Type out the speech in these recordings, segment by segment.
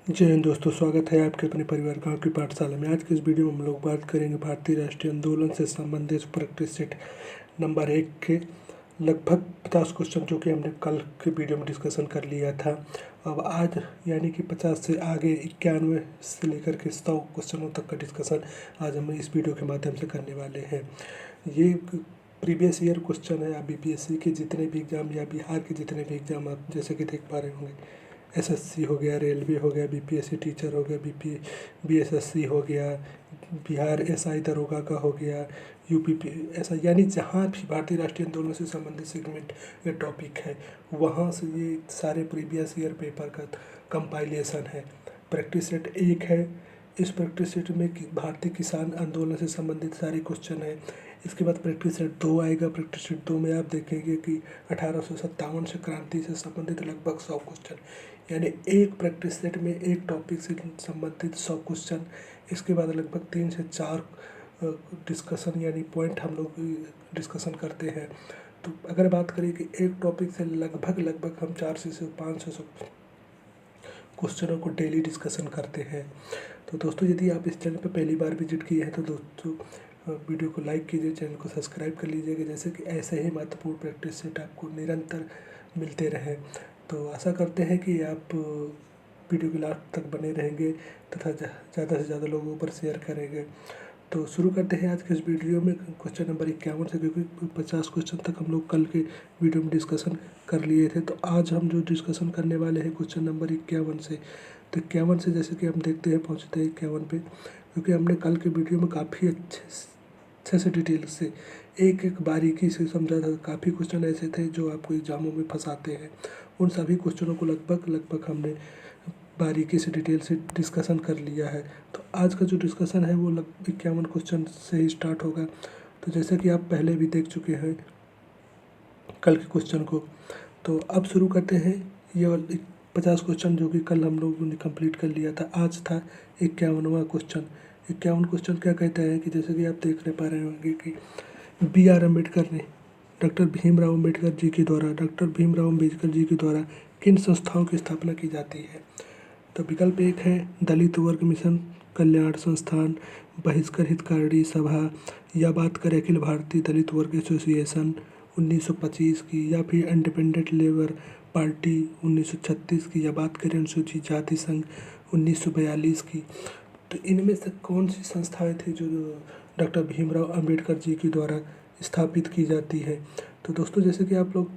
जय हिंद दोस्तों, स्वागत है आपके अपने परिवार गांव की पाठशाला में। आज के इस वीडियो में हम लोग बात करेंगे भारतीय राष्ट्रीय आंदोलन से संबंधित प्रैक्टिस सेट नंबर 1 के लगभग 50 क्वेश्चन जो कि हमने कल के वीडियो में डिस्कशन कर लिया था। अब आज यानी कि 50 से आगे 91 से लेकर के 100 क्वेश्चनों तक का डिस्कशन आज हम इस वीडियो के माध्यम से करने वाले हैं। ये प्रीवियस ईयर क्वेश्चन है। आप बीपीएससी के जितने भी एग्ज़ाम या बिहार के जितने भी एग्ज़ाम आप जैसे कि देख पा रहे होंगे, एसएससी हो गया, रेलवे हो गया, बीपीएससी टीचर हो गया, बीएसएससी हो गया, बिहार एसआई दरोगा का हो गया, यूपी ऐसा, यानी जहाँ भी भारतीय राष्ट्रीय आंदोलन से संबंधित सेगमेंट या टॉपिक है वहाँ से ये सारे प्रीवियस ईयर पेपर का कंपाइलेशन है। प्रैक्टिस सेट 1 है। इस प्रैक्टिस सेट में भारतीय किसान आंदोलन से संबंधित सारे क्वेश्चन हैं। इसके बाद प्रैक्टिस सेट 2 आएगा। प्रैक्टिस सेट 2 में आप देखेंगे कि 1857 से क्रांति से संबंधित लगभग 100 क्वेश्चन, यानी एक प्रैक्टिस सेट में एक टॉपिक से संबंधित 100 क्वेश्चन। इसके बाद लगभग 3 से 4 डिस्कशन यानी पॉइंट हम लोग डिस्कशन करते हैं। तो अगर बात करें कि एक टॉपिक से लगभग हम 400 से 500 क्वेश्चनों को डेली डिस्कशन करते हैं। तो दोस्तों, यदि आप इस चैनल पर पहली बार विजिट किए हैं तो दोस्तों वीडियो को लाइक कीजिए, चैनल को सब्सक्राइब कर लीजिएगा, जैसे कि ऐसे ही महत्वपूर्ण प्रैक्टिस सेट आपको निरंतर मिलते रहें। तो आशा करते हैं कि आप वीडियो के लास्ट तक बने रहेंगे तथा ज़्यादा से ज़्यादा लोगों पर शेयर करेंगे। तो शुरू करते हैं आज के इस वीडियो में क्वेश्चन नंबर 51 से, क्योंकि 50 क्वेश्चन तक हम लोग कल के वीडियो में डिस्कशन कर लिए थे। तो आज हम जो डिस्कशन करने वाले हैं क्वेश्चन नंबर 51 से। तो 51 से जैसे कि हम देखते हैं पहुँचते हैं 51 पे, क्योंकि हमने कल के वीडियो में काफ़ी अच्छे से डिटेल से एक एक बारीकी से समझा था। काफ़ी क्वेश्चन ऐसे थे जो आपको एग्जामों में फंसाते हैं। उन सभी क्वेश्चनों को लगभग हमने बारीकी से डिटेल से डिस्कशन कर लिया है। तो आज का जो डिस्कशन है वो 51 क्वेश्चन से ही स्टार्ट होगा। तो जैसे कि आप पहले भी देख चुके हैं कल के क्वेश्चन को, तो अब शुरू करते हैं ये 50 क्वेश्चन जो कि कल हम लोगों ने कंप्लीट कर लिया था। आज था 51वां क्वेश्चन। 51 क्वेश्चन क्या कहता है कि जैसे कि आप देख पा रहे होंगे कि BR अम्बेडकर ने डॉक्टर भीमराव अम्बेडकर जी के द्वारा किन संस्थाओं की स्थापना की जाती है। तो विकल्प 1 है दलित वर्ग मिशन कल्याण संस्थान, बहिष्कर हितकारी सभा, या बात करें अखिल भारतीय दलित वर्ग एसोसिएशन 1925 की, या फिर इंडिपेंडेंट लेबर पार्टी 1936 की, या बात करें अनुसूचित जाति संघ 1942 की। तो इनमें से कौन सी संस्थाएं थी जो डॉक्टर भीमराव अंबेडकर जी के द्वारा स्थापित की जाती है। तो दोस्तों, जैसे कि आप लोग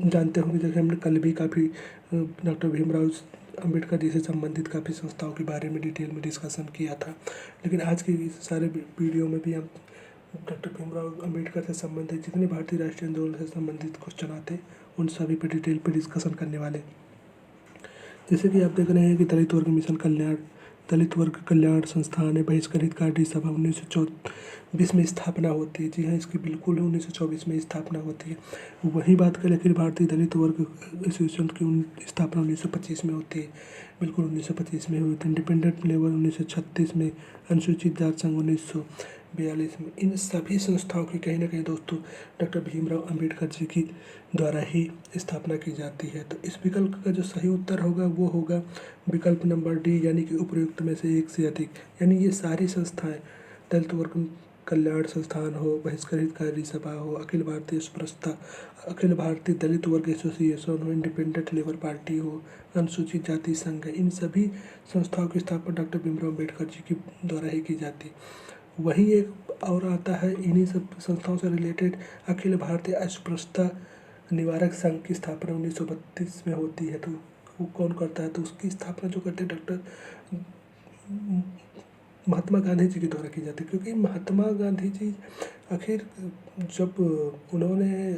जानते होंगे, जैसे हमने कल भी काफ़ी डॉक्टर भीमराव अंबेडकर जी से संबंधित काफ़ी संस्थाओं के बारे में डिटेल में डिस्कशन किया था। लेकिन आज के इस सारे वीडियो में भी हम डॉक्टर भीमराव अंबेडकर से संबंधित जितने भारतीय राष्ट्रीय आंदोलन से संबंधित क्वेश्चन आते उन सभी पर डिटेल पर डिस्कशन करने वाले। जैसे कि आप देख रहे हैं कि दलित वर्ग कल्याण संस्थान है, बहिष्कार हितकारी सभा 1924 में स्थापना होती है। जी हाँ, इसकी बिल्कुल 1924 में स्थापना होती है। वही बात करें अखिल भारतीय दलित वर्ग एसोसिएशन की स्थापना 1925 में होती है, बिल्कुल 1925 में हुई थी। इंडिपेंडेंट लेबर 1936 में, अनुसूचित जाति संघ 1942 में। इन सभी संस्थाओं की कहीं ना कहीं दोस्तों डॉक्टर भीमराव अंबेडकर जी की द्वारा ही स्थापना की जाती है। तो इस विकल्प का जो सही उत्तर होगा वो होगा विकल्प नंबर डी, यानी कि उपयुक्त में से एक से अधिक। यानी ये सारी संस्थाएं, दलित वर्ग कल्याण संस्थान हो, बहिष्कार हितकारी सभा हो, अखिल भारतीय दलित वर्ग एसोसिएशन हो, इंडिपेंडेंट लेबर पार्टी हो, अनुसूचित जाति संघ है, इन सभी संस्थाओं की स्थापना डॉक्टर भीमराव अम्बेडकर जी के द्वारा ही की जाती। वहीं एक और आता है इन्हीं सब संस्थाओं से रिलेटेड अखिल भारतीय अस्पृश्यता निवारक संघ की स्थापना 1932 में होती है। तो वो कौन करता है, तो उसकी स्थापना जो करते हैं डॉक्टर महात्मा गांधी जी के द्वारा की जाती है। क्योंकि महात्मा गांधी जी आखिर जब उन्होंने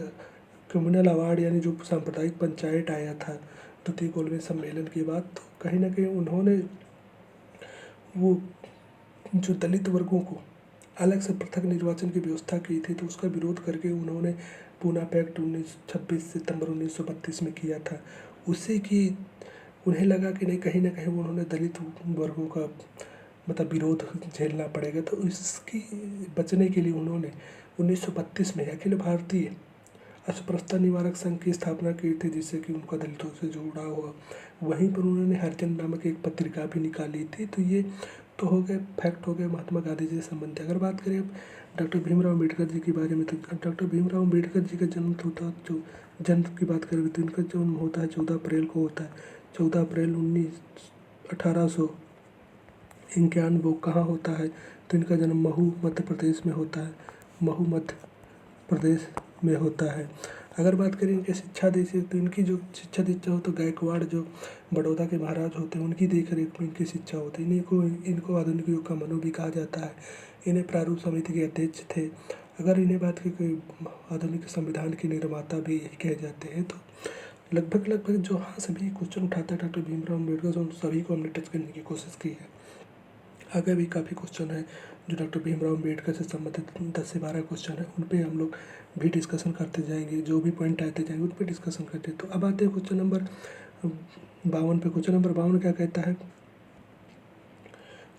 कम्युनल अवार्ड यानी जो सांप्रदायिक पंचायत आया था द्वितीय गोलमेज सम्मेलन के बाद, तो कहीं ना कहीं उन्होंने वो जो दलित वर्गों को अलग से पृथक निर्वाचन की व्यवस्था की थी, तो उसका विरोध करके उन्होंने पूना पैक्ट 26 सितंबर 1932 में किया था। उससे कि उन्हें लगा कि नहीं, कहीं ना कहीं उन्होंने दलित वर्गों का मतलब विरोध झेलना पड़ेगा, तो इसकी बचने के लिए उन्होंने 1932 में अखिल भारतीय अस्पृश्यता निवारक संघ की स्थापना की थी, जिससे कि उनका दलितों से जुड़ाव हुआ। वहीं पर उन्होंने हरिजन नामक एक पत्रिका भी निकाली थी। तो ये तो हो गए फैक्ट, हो गए महात्मा गांधी जी से संबंधित। अगर बात करें अब डॉक्टर भीमराव अम्बेडकर जी के बारे में, तो डॉक्टर भीमराव अम्बेडकर जी का जन्म होता, जो जन्म की बात करें तो इनका जन्म होता है 14 अप्रैल को होता है। 14 अप्रैल 1891। वो कहाँ होता है, तो इनका जन्म महू मध्य प्रदेश में होता है। महू मध्य प्रदेश में होता है। अगर बात करें इनके शिक्षा दीक्षा, तो इनकी जो शिक्षा दीक्षा हो तो गायकवाड़ जो बड़ौदा के महाराज होते हैं उनकी देख रेख में इनकी शिक्षा होती है। इनको आधुनिक युग का मनु भी कहा जाता है। इन्हें प्रारूप समिति के अध्यक्ष थे। अगर इन्हें बात की कोई आधुनिक संविधान के निर्माता भी यही कहे जाते हैं। तो लगभग जो हाँ सभी क्वेश्चन उठाता है डॉक्टर भीमराव अम्बेडकर, उन सभी को हमने टच करने की कोशिश की है। आगे भी काफ़ी क्वेश्चन है जो डॉक्टर भीमराव अम्बेडकर से संबंधित 10 से 12 क्वेश्चन है, उन पे हम लोग भी डिस्कशन करते जाएंगे। जो भी पॉइंट आते जाएंगे उन पे डिस्कशन करते हैं। तो अब आते हैं क्वेश्चन नंबर 52 पे। क्वेश्चन नंबर 52 क्या कहता है?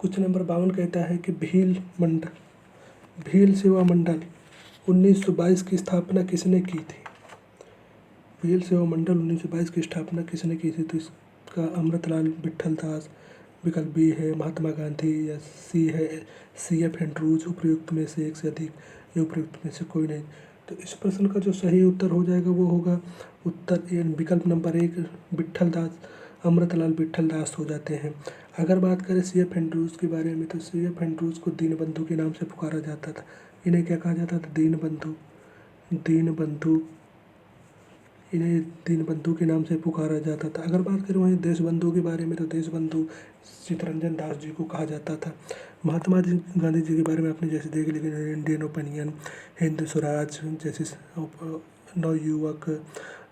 क्वेश्चन नंबर 52 कहता है कि भील सेवा मंडल 1922 की स्थापना किसने की थी? भील सेवा मंडल 1922 की स्थापना किसने की थी? तो इसका अमृतलाल विट्ठल दास, विकल्प बी है महात्मा गांधी, या सी है CF एंड्रूज। उपयुक्त में से एक से अधिक, या उपयुक्त में से कोई नहीं। तो इस प्रश्न का जो सही उत्तर हो जाएगा वो होगा उत्तर ए, विकल्प नंबर 1 विट्ठल दास, अमृतलाल विट्ठल दास हो जाते हैं। अगर बात करें CF एंड्रूज के बारे में, तो CF एंड्रूज को दीनबंधु के नाम से पुकारा जाता था। इन्हें क्या कहा जाता था? दीनबंधु। इन्हें दीनबंधु के नाम से पुकारा जाता था। अगर बात करें वहीं देशबंधु के बारे में, तो देशबंधु चित्तरंजन दास जी को कहा जाता था। महात्मा गांधी जी के बारे में आपने जैसे देख लिया, इंडियन ओपिनियन, हिंद स्वराज जैसे नवयुवक,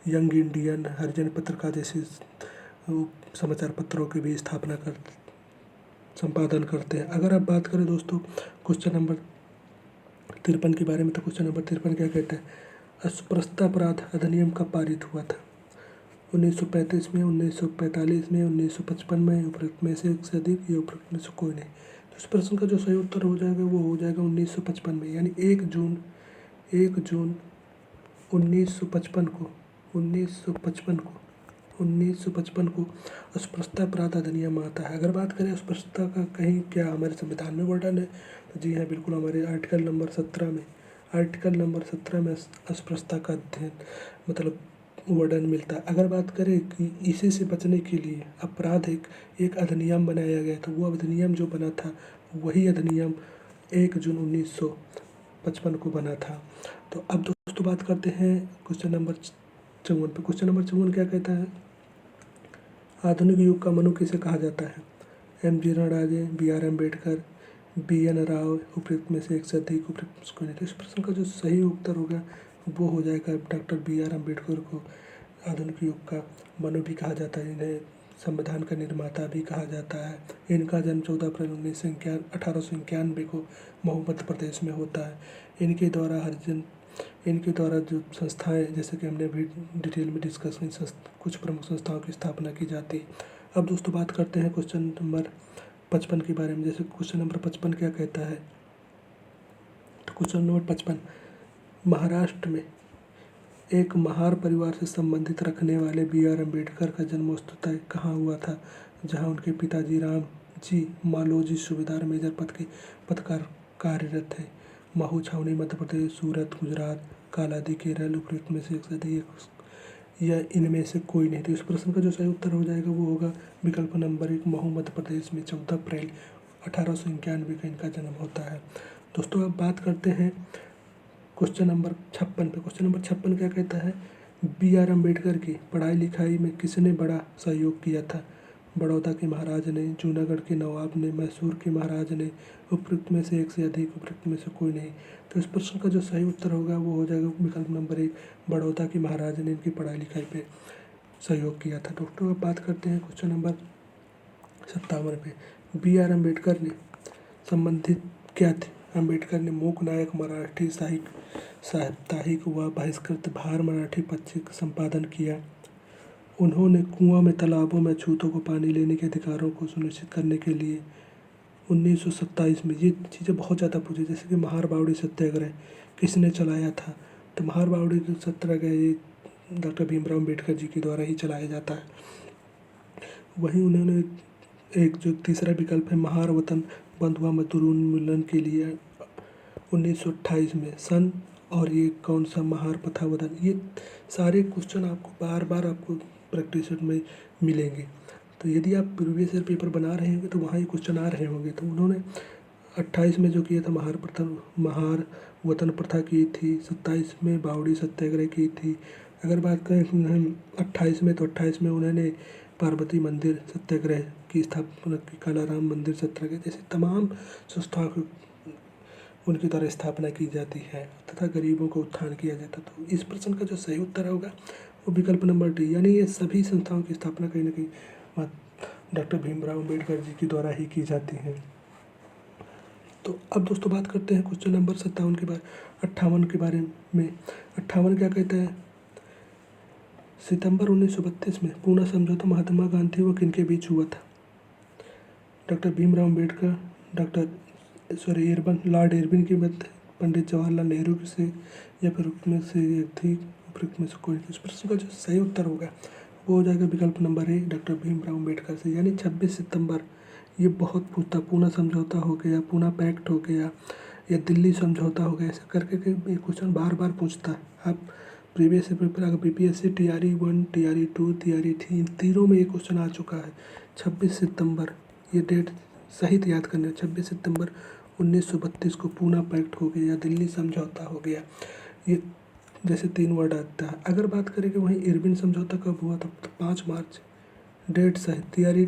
यंग इंडियन, हरिजन पत्रिका जैसे समाचार पत्रों की भी संपादन करते हैं। अगर आप बात करें दोस्तों क्वेश्चन नंबर 53 के बारे में, तो क्वेश्चन नंबर 53 क्या कहता है? अस्पृश्यता अपराध अधिनियम कब पारित हुआ था? 1935 में, 1945 में, 1955 में, उपरोक्त में से एक से अधिक, या उपरोक्त में से कोई नहीं। तो इस प्रश्न का जो सही उत्तर हो जाएगा वो हो जाएगा 1955 में, यानी 1 जून 1955 को अस्पृश्यता अपराध अधिनियम आता है। अगर बात करें अस्पृश्यता का कहीं क्या हमारे संविधान में वर्णन है, तो जी हाँ बिल्कुल, हमारे आर्टिकल नंबर 17 में अस्पृश्यता का अध्ययन मतलब वर्णन मिलता है। अगर बात करें कि इसी से बचने के लिए अपराध एक अधिनियम बनाया गया, तो वो अधिनियम जो बना था वही अधिनियम 1 जून 1955 को बना था। तो अब दोस्तों बात करते हैं क्वेश्चन नंबर 54 पे। क्वेश्चन नंबर 54 क्या कहता है? आधुनिक युग का मनु किसे कहा जाता है? MG Ranawat, BR Ambedkar, BN Rao, उपयुक्त में से एक से अधिक, उपयुक्त में से कोई नहीं। तो इस प्रश्न का जो सही उत्तर होगा वो हो जाएगा डॉक्टर BR अम्बेडकर को आधुनिक युग का मनु भी कहा जाता है। इन्हें संविधान का निर्माता भी कहा जाता है। इनका जन्म 14 अप्रैल 1891 को महू मध्य प्रदेश में होता है। इनके द्वारा जो संस्थाएं, जैसे कि हमने अभी डिटेल में डिस्कस की, कुछ प्रमुख संस्थाओं की स्थापना की जाती है। अब दोस्तों बात करते हैं क्वेश्चन नंबर 55 के बारे में। जैसे क्वेश्चन नंबर 55 क्या कहता है? तो क्वेश्चन नंबर 55, महाराष्ट्र में एक महार परिवार से संबंधित रखने वाले BR अम्बेडकर का जन्म वस्तुतः कहाँ हुआ था? जहाँ उनके पिताजी राम जी मालोजी सूबेदार मेजर पद कार्यरत थे। महू छावनी मध्य प्रदेश, सूरत गुजरात, कालादी केरल, उपयुक्त में से एक से अधिक, या इनमें से कोई नहीं। तो इस प्रश्न का जो सही उत्तर हो जाएगा वो होगा विकल्प नंबर 1 महू मध्य प्रदेश में 14 अप्रैल 1891 का इनका जन्म होता है। दोस्तों अब बात करते हैं क्वेश्चन नंबर 56 पे। क्वेश्चन नंबर 56 क्या कहता है? BR अम्बेडकर की पढ़ाई लिखाई में किसने बड़ा सहयोग किया था? बड़ौदा के महाराज ने, जूनागढ़ के नवाब ने, मैसूर के महाराज ने, उपयुक्त में से एक से अधिक, उपयुक्त में से कोई नहीं। तो इस प्रश्न का जो सही उत्तर होगा वो हो जाएगा विकल्प नंबर 1 बड़ौदा के महाराज ने इनकी पढ़ाई लिखाई पे सहयोग किया था। दोस्तों अब बात करते हैं क्वेश्चन नंबर 57 पे। BR अम्बेडकर ने संबंधित क्या थे? अम्बेडकर ने मूक नायक मराठी साप्ताहिक व बहिष्कृत भार मराठी पत्रिका संपादन किया। उन्होंने कुआं में, तालाबों में छूतों को पानी लेने के अधिकारों को सुनिश्चित करने के लिए 1927 में, ये चीज़ें बहुत ज़्यादा पूछी, जैसे कि महार बावड़ी सत्याग्रह किसने चलाया था? तो महार बावड़ी जो सत्याग्रह ये डॉक्टर भीमराव अम्बेडकर जी के द्वारा ही चलाया जाता है। वहीं उन्होंने एक जो तीसरा विकल्प है महार वतन बंधुआ मजदूर उन्मूलन के लिए 1928 में सन, और ये कौन सा महार प्रथा वतन, ये सारे क्वेश्चन आपको बार बार आपको प्रैक्टिस सेट में मिलेंगे। तो यदि आप प्रीवियस ईयर पेपर बना रहे होंगे तो वहाँ ये क्वेश्चन आ रहे होंगे। तो उन्होंने 28 में जो किया था महार वतन प्रथा की थी, 27 में बावड़ी सत्याग्रह की थी। अगर बात करें 28 में, तो 28 में उन्होंने पार्वती मंदिर सत्याग्रह की स्थापना की, कालाराम मंदिर सत्याग्रह जैसे तमाम संस्थाओं की उनके द्वारा स्थापना की जाती है तथा गरीबों का उत्थान किया जाता। तो इस प्रश्न का जो सही उत्तर होगा वो विकल्प नंबर डी, यानी ये सभी संस्थाओं की स्थापना कहीं ना कहीं डॉक्टर भीमराव अम्बेडकर जी के द्वारा ही की जाती है। तो अब दोस्तों बात करते हैं क्वेश्चन नंबर 57 के बारे 58 के बारे में। 58 क्या कहता है, सितंबर 1932 में पूना समझौता महात्मा गांधी व किनके बीच हुआ था? Doctor Bhimrao Ambedkar, Lord Irwin के मध्य, पंडित जवाहरलाल नेहरू से, या फिर उसमें से एक थी, उपरोक्त में से कोई। इस प्रश्न का जो सही उत्तर होगा वो हो जाएगा विकल्प number A, doctor Bhimrao Ambedkar से। यानी 26 सितंबर, ये बहुत पूछता, पूना समझौता हो गया, पूना पैक्ट हो गया, या दिल्ली समझौता हो गया, ऐसा करके ये क्वेश्चन बार बार पूछता है। आप प्रीवियस पेपर अगर BPSC TRE 1, TRE 2, TRE 3 तीनों में ये क्वेश्चन आ चुका है। 26 सितंबर ये डेट सहित याद करना, 26 सितंबर 1932 को पूना पैक्ट हो गया या दिल्ली समझौता हो गया, ये जैसे 3 वर्ड आता है। अगर बात करें कि वहीं इरविन समझौता कब हुआ था, तो 5 मार्च, डेट सहित TRE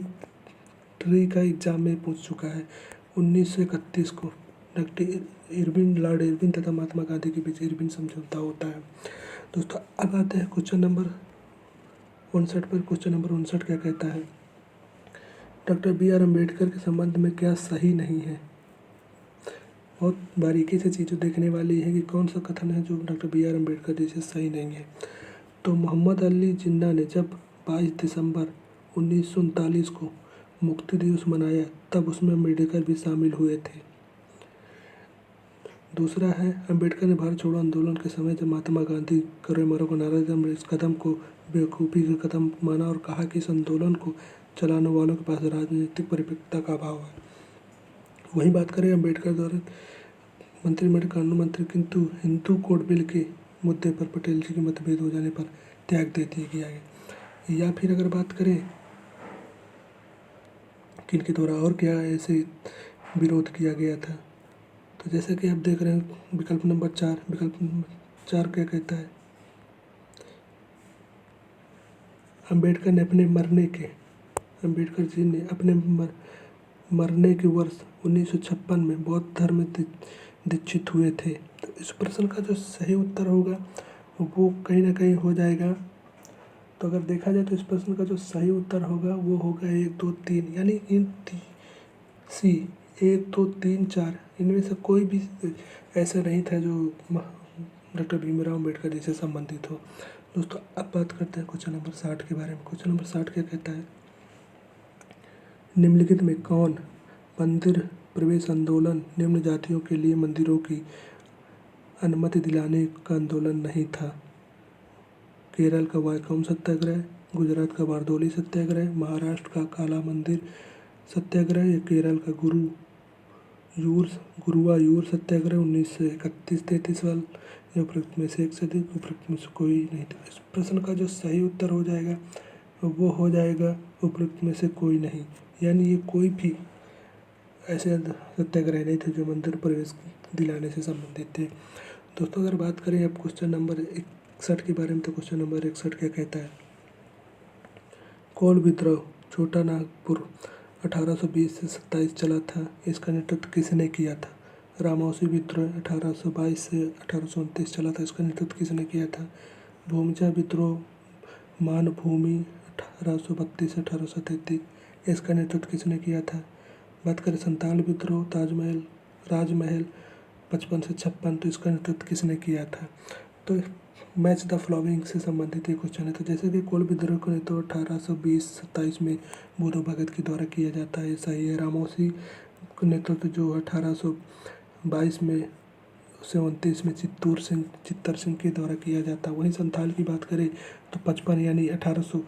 3 का एग्जाम में पूछ चुका है। 1931 को लॉर्ड इरविन तथा महात्मा गांधी के बीच इरविन समझौता होता है। दोस्तों अब आते हैं क्वेश्चन नंबर 59 पर। क्वेश्चन नंबर 59 क्या कहता है, डॉक्टर BR अम्बेडकर के संबंध में क्या सही नहीं है? बहुत बारीकी से चीज़ें देखने वाली है कि कौन सा कथन है जो डॉक्टर BR अम्बेडकर जी से सही नहीं है। तो मोहम्मद अली जिन्ना ने जब 22 दिसंबर 1939 को मुक्ति दिवस मनाया तब उसमें अम्बेडकर भी शामिल हुए थे। दूसरा है, अम्बेडकर ने भारत छोड़ो आंदोलन के समय जब महात्मा गांधी करो मरो को नारा दिया, इस कदम को बेवकूफ़ी का कदम माना और कहा कि इस आंदोलन को चलाने वालों के पास राजनीतिक परिपक्वता का अभाव है। वहीं बात करें अम्बेडकर द्वारा मंत्रिमंडल कानून मंत्री, किंतु हिंदू कोड बिल के मुद्दे पर पटेल जी के मतभेद हो जाने पर त्याग दे दिया गया। या फिर अगर बात करें कि इनके द्वारा और क्या ऐसे विरोध किया गया था, तो जैसे कि आप देख रहे हैं विकल्प नंबर 4, विकल्प नंबर 4 क्या कहता है, अम्बेडकर जी ने अपने मरने के वर्ष 1956 में बौद्ध धर्म दीक्षित हुए थे। तो इस प्रश्न का जो सही उत्तर होगा वो कहीं ना कहीं हो जाएगा। तो अगर देखा जाए तो इस प्रश्न का जो सही उत्तर होगा वो होगा 1, 2, 3, यानी इन सी 1, 2, 3, 4 इनमें से कोई भी ऐसा नहीं था जो डॉक्टर भीमराव अम्बेडकर जी से संबंधित हो। दोस्तों अब बात करते हैं क्वेश्चन नंबर 60 के बारे में। क्वेश्चन नंबर 60 क्या कहता है, निम्नलिखित में कौन मंदिर प्रवेश आंदोलन निम्न जातियों के लिए मंदिरों की अनुमति दिलाने का आंदोलन नहीं था? केरल का वाइकोम सत्याग्रह, गुजरात का बारदोली सत्याग्रह, महाराष्ट्र का काला मंदिर सत्याग्रह, या केरल का गुरुवायूर सत्याग्रह 1931-33 वाल, या उपरोक्त में से एक से अधिक, उपरोक्त में से कोई नहीं था। इस प्रश्न का जो सही उत्तर हो जाएगा वो हो जाएगा उपरोक्त में से कोई नहीं, यानी ये कोई भी ऐसे सत्याग्रह नहीं थे जो मंदिर प्रवेश दिलाने से संबंधित थे। दोस्तों अगर बात करें अब क्वेश्चन नंबर 61 के बारे में, तो क्वेश्चन नंबर 61 क्या कहता है, कोल विद्रोह छोटा नागपुर 1820 से 27 चला था, इसका नेतृत्व किसने किया था? रामौसी विद्रोह 1822 से 1829 चला था, इसका नेतृत्व किसने किया था? भूमिजा विद्रोह मानभूमि 1832 से 1833, इसका नेतृत्व किसने किया था? बात करें संताल विद्रोह राजमहल 55 से 56, तो इसका नेतृत्व किसने किया था? तो मैच द फॉलोइंग से संबंधित ये क्वेश्चन है। तो जैसे कि कोल विद्रोह का नेतृत्व 1820-27 में बुधो भगत के द्वारा किया जाता है, सही है। रामौसी का नेतृत्व जो 1822 में 1929 में चित्तर सिंह के द्वारा किया जाता। वहीं संथाल की बात करें तो 55 यानी 1800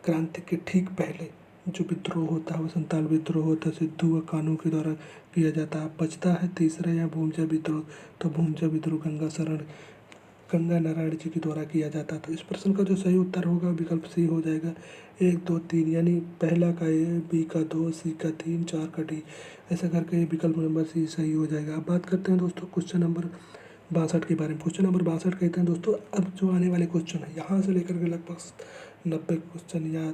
क्रांति के ठीक पहले जो विद्रोह होता है वो संथाल विद्रोह होता है, सिद्धू व कान्हू के द्वारा किया जाता है। बचता है तीसरा या भूमजा विद्रोह, तो भूमजा विद्रोह गंगा नारायण जी के द्वारा किया जाता। तो इस प्रश्न का जो सही उत्तर होगा विकल्प सी हो जाएगा, 1 2 3 यानी पहला का ए, बी का 2, सी का 3, 4 का डी, ऐसा करके विकल्प नंबर सी सही हो जाएगा। अब बात करते हैं दोस्तों क्वेश्चन नंबर 62 के बारे में। क्वेश्चन नंबर 62 कहते हैं दोस्तों, अब जो आने वाले क्वेश्चन है यहाँ से लेकर के लगभग 90 क्वेश्चन या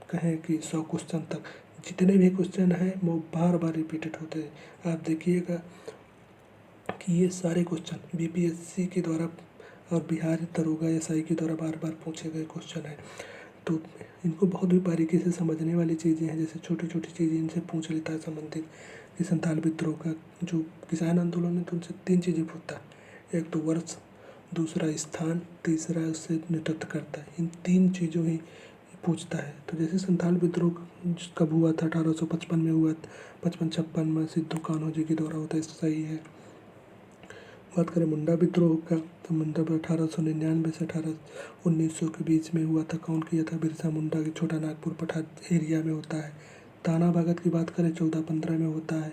कहें कि 100 क्वेश्चन तक जितने भी क्वेश्चन हैं वो बार बार रिपीटेड होते हैं। आप देखिएगा कि ये सारे क्वेश्चन बीपीएससी के द्वारा और बिहार दरोगा एसआई के द्वारा बार बार पूछे गए क्वेश्चन हैं। तो इनको बहुत भी बारीकी से समझने वाली चीज़ें हैं, जैसे छोटी छोटी चीज़ें इनसे पूछ लेता है संबंधित कि संथाल विद्रोह का जो किसान आंदोलन है तो उनसे 3 चीज़ें पूछता है, एक तो वर्ष, दूसरा स्थान, तीसरा उससे नेतृत्व करता है। इन 3 चीज़ों ही पूछता है। तो जैसे संथाल विद्रोह कब हुआ था, 1855 में हुआ, 55-56 में सिद्धू कान्हू जी के द्वारा होता है, सही है। बात करें मुंडा विद्रोह का तो मुंडा 1899 से 1900 के बीच में हुआ था। कौन किया था, बिरसा मुंडा के छोटा नागपुर पठार एरिया में होता है। ताना भगत की बात करें 1415 में होता है।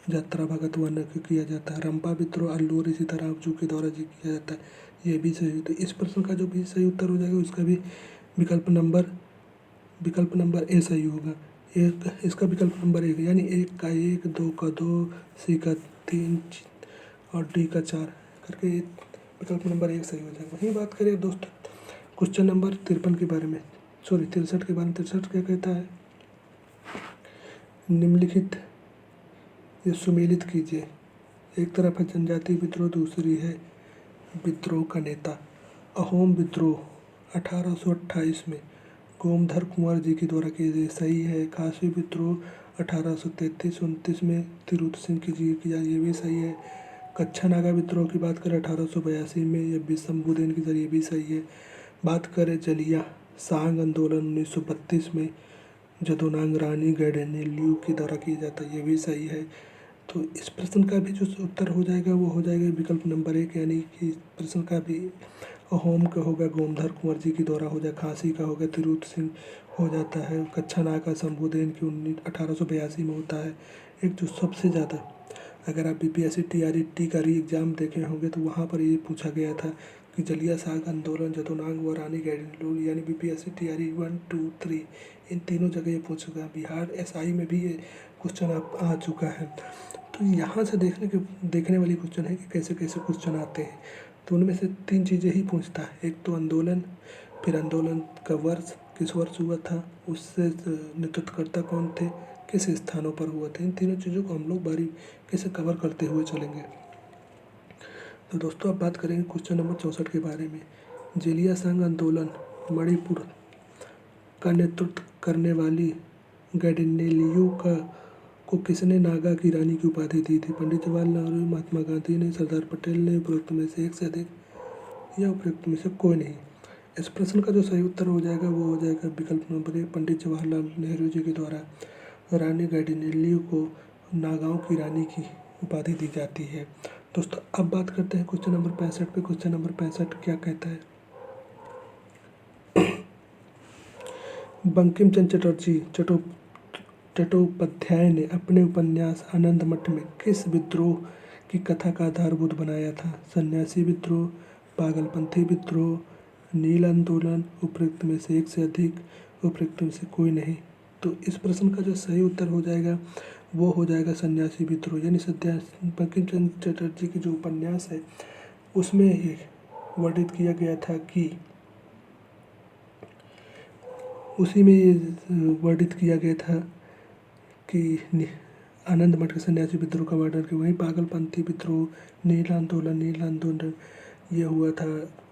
यात्रा भगत वन किया जाता है। रंपा विद्रोह अल्लूरी सीतारामजू के द्वारा जी किया जाता है, ये भी सही। तो इस प्रश्न का जो भी सही उत्तर हो जाएगा उसका भी विकल्प नंबर ए सही होगा। एक इसका विकल्प नंबर 1 यानी 1 का 1, 2 का 2, सी का 3 और डी का 4 करके विकल्प नंबर 1 सही हो जाएगा। वहीं बात करें दोस्तों क्वेश्चन नंबर 53 के बारे में, 63 के बारे में। 63 क्या कहता है, निम्नलिखित ये सुमेलित कीजिए। एक तरफ है जनजातीय विद्रोह, दूसरी है विद्रोह का नेता। अहोम विद्रोह 1828 में गोमधर कुंवर जी के द्वारा किए गए, सही है। खासी विद्रोह 1833-29 में तिरुत सिंह की जी किया, ये भी सही है। कच्छा नागा विद्रोह की बात करें 1882 में, ये भी शंभुदेन के जरिए भी सही है। बात करें जलिया सांग आंदोलन 1932 में जदोनांग रानी गैडेनेल्यू के द्वारा किया जाता है, ये भी सही है। तो इस प्रश्न का भी जो उत्तर हो जाएगा वो हो जाएगा विकल्प नंबर 1, यानी कि प्रश्न का भी अहोम का होगा गोमधर कुंवर जी के द्वारा हो जाए, खांसी का होगा तिरुत सिंह हो जाता है, कच्छा नागा शंभुदेन की 1882 में होता है। एक जो सबसे ज़्यादा, अगर आप बीपीएससी टीआरई का री एग्ज़ाम देखे होंगे तो वहाँ पर ये पूछा गया था कि जलिया सांग आंदोलन जदोनांग व रानी गैडेनेल्यू, यानी बीपीएससी टीआरई 1 2 3 इन तीनों जगह ये पूछ चुका है। बिहार एसआई में भी ये क्वेश्चन आ चुका है। तो यहाँ से देखने वाली क्वेश्चन है कि कैसे कैसे क्वेश्चन आते हैं। तो उनमें से 3 चीज़ें ही पूछता है, एक तो आंदोलन, फिर आंदोलन का वर्ष, किस वर्ष हुआ था, उससे नेतृत्वकर्ता कौन थे, किस स्थानों पर हुआ था। इन तीनों चीज़ों को हम लोग बारीकी से कवर करते हुए चलेंगे। तो दोस्तों अब बात करेंगे क्वेश्चन नंबर 64 के बारे में। जेलिया सांग आंदोलन मणिपुर का नेतृत्व करने वाली गैडेनेल्यू को किसने नागा की रानी की उपाधि दी थी? पंडित जवाहरलाल नेहरू, महात्मा गांधी ने, सरदार पटेल ने, उपरोक्त में से एक से अधिक या उपरोक्त में से कोई नहीं। इस प्रश्न का जो सही उत्तर हो जाएगा वो हो जाएगा विकल्प नंबर 1, पंडित जवाहरलाल नेहरू जी के द्वारा रानी गैडेनेल्यू को नागाओं की रानी की उपाधि दी जाती है। दोस्तों अब बात करते हैं क्वेश्चन नंबर 65 पे। क्वेश्चन नंबर 65 क्या कहता है, बंकिम चंद्र चटर्जी चट्टोपाध्याय ने अपने उपन्यास आनंद मठ में किस विद्रोह की कथा का आधारभूत बनाया था? सन्यासी विद्रोह, पागलपंथी विद्रोह, नील आंदोलन, उपरोक्त में से एक से अधिक, उपरोक्त में से कोई नहीं। तो इस प्रश्न का जो सही उत्तर हो जाएगा वो हो जाएगा सन्यासी विद्रोह। यानी बंकिम चंद्र चटर्जी की जो उपन्यास है उसमें ही वर्णित किया गया था कि उसी में ये वर्णित किया गया था कि आनंद मठ के सन्यासी विद्रोह का वर्णन कि वहीं पागलपंथी विद्रोह, नील आंदोलन ये हुआ था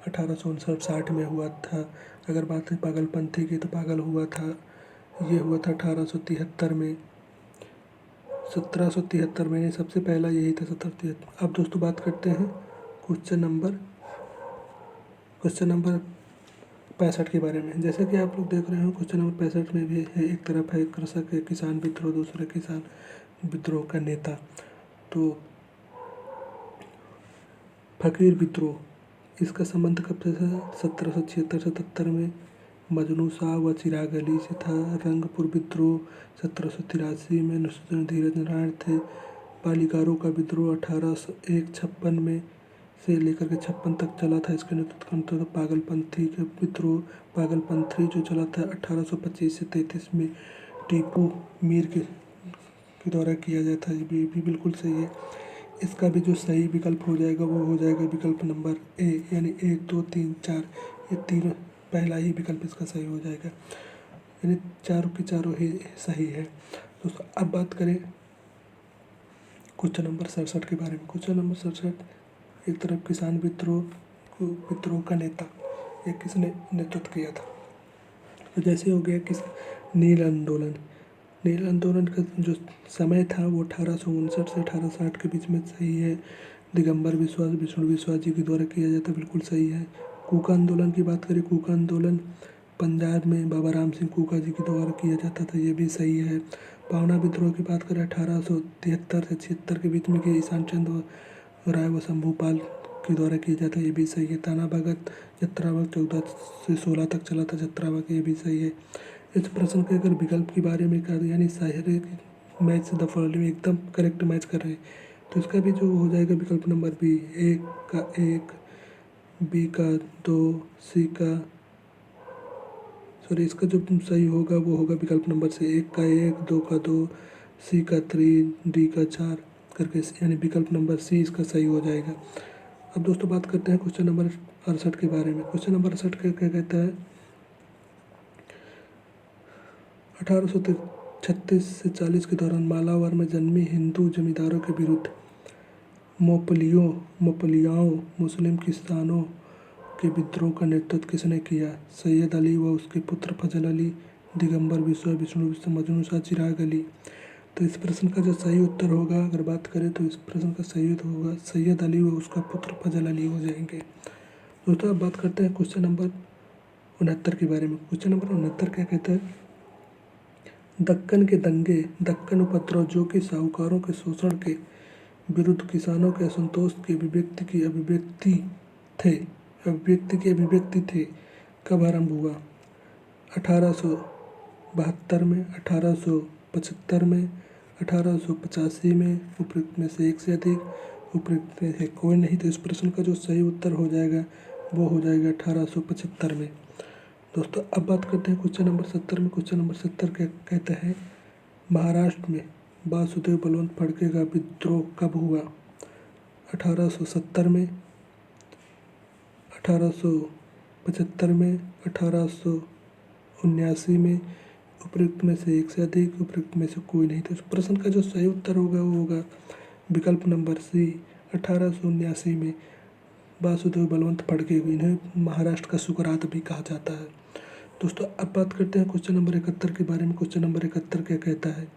1859-60 में हुआ था। अगर बात है पागलपंथी की तो पागल हुआ था, ये हुआ था 1873 में, 1773 में, सबसे पहला यही था 1773। अब दोस्तों बात करते हैं क्वेश्चन नंबर 65 के बारे में। जैसे कि आप लोग देख रहे हो क्वेश्चन नंबर 65 में भी है, एक तरफ है कृषक किसान विद्रोह, दूसरा किसान विद्रोह का नेता। तो फकीर विद्रोह, इसका संबंध कब से था? 1776-77 में मजनू शाह व चिराग अली से था। रंगपुर विद्रोह 1783 में नरसिंह धीरज नारायण थे। पालीगारों का विद्रोह 1801-56 में से लेकर के 56 तक चला था। इसके नेतृत्व था पागलपंथी का विद्रोह, पागलपंथी जो चला था 1825 से 33 में टीपू मीर के द्वारा किया जाता है। ये भी बिल्कुल सही है। इसका भी जो सही विकल्प हो जाएगा वो हो जाएगा विकल्प नंबर ए, यानी 1, 2, 3, 4 ये तीनों पहला ही विकल्प इसका सही हो जाएगा, यानी चारों के चारों ही सही है। दोस्तों अब बात करें क्वेश्चन नंबर 67 के बारे में। क्वेश्चन नंबर 67, एक तरफ किसान विद्रोह का नेता ये किसने नेतृत्व किया था? तो जैसे हो गया किस नील आंदोलन। नील आंदोलन का जो समय था वो 1859 से 1860 के बीच में सही है। दिगंबर विश्वास विष्णु विश्वास जी के द्वारा किया जाता, बिल्कुल सही है। कूका आंदोलन की बात करें, कूका आंदोलन पंजाब में बाबा राम सिंह कूका जी के द्वारा किया जाता था, ये भी सही है। पावना विद्रोह की बात करें 1873 से 76 के बीच में कि ईशान चंद्र राय व शंभूपाल के द्वारा किया जाता है, ये भी सही है। ताना भगत जत्रावत 14 से 16 तक चला था जत्रावत, ये भी सही है। इस प्रश्न के अगर विकल्प के बारे में कहा यानी सारे मैच द फॉलोइंग एकदम करेक्ट मैच कर रहे हैं, तो इसका भी जो हो जाएगा विकल्प नंबर बी, 1 का 1, बी का 2, सी का सॉरी इसका जो सही होगा वो होगा विकल्प नंबर से 1 का 1, 2 का 2, सी का 3, डी का 4 करके, यानी विकल्प नंबर सी इसका सही हो जाएगा। अब दोस्तों बात करते हैं क्वेश्चन नंबर 68 के बारे में। क्वेश्चन नंबर 68 क्या कहता है? 1836 से 40 के दौरान मालाबार में जन्मी हिंदू जमींदारों के विरुद्ध मोपलियाओं मुस्लिम किसानों के विद्रोह का नेतृत्व किसने किया? सैयद अली व उसके पुत्र फजल अली, दिगंबर विश्वास विष्णु विश्वास मजनू शाह, चिराग अली। तो इस प्रश्न का जो सही उत्तर होगा अगर बात करें तो इस प्रश्न का सही उत्तर होगा सैयद अली व उसका पुत्र फजल अली हो जाएंगे। दोस्तों अब बात करते हैं क्वेश्चन नंबर 69 के बारे में। क्वेश्चन नंबर 69 क्या कहता है? दक्कन के दंगे, दक्कन उपद्रव जो कि साहूकारों के शोषण के विरुद्ध किसानों के असंतोष की अभिव्यक्ति थे, कब आरंभ हुआ? 1872 में, 1875 में, 1885 में, उपयुक्त में से एक से अधिक, उपयुक्त में से कोई नहीं। तो इस प्रश्न का जो सही उत्तर हो जाएगा वो हो जाएगा 1875 में। दोस्तों अब बात करते हैं क्वेश्चन नंबर 70 में। क्वेश्चन नंबर 70 क्या कहता है? महाराष्ट्र में वासुदेव बलवंत फड़के का विद्रोह कब हुआ? 1870 में, 1875 में, 1879 में, उपयुक्त में से एक से अधिक, उपयुक्त में से कोई नहीं। तो इस प्रश्न का जो सही उत्तर होगा वो होगा विकल्प नंबर सी, 1879 में वासुदेव बलवंत फड़के, इन्हें महाराष्ट्र का सुकरात भी कहा जाता है। दोस्तों अब बात करते हैं क्वेश्चन नंबर 71 के बारे में। क्वेश्चन नंबर 71 क्या कहता है?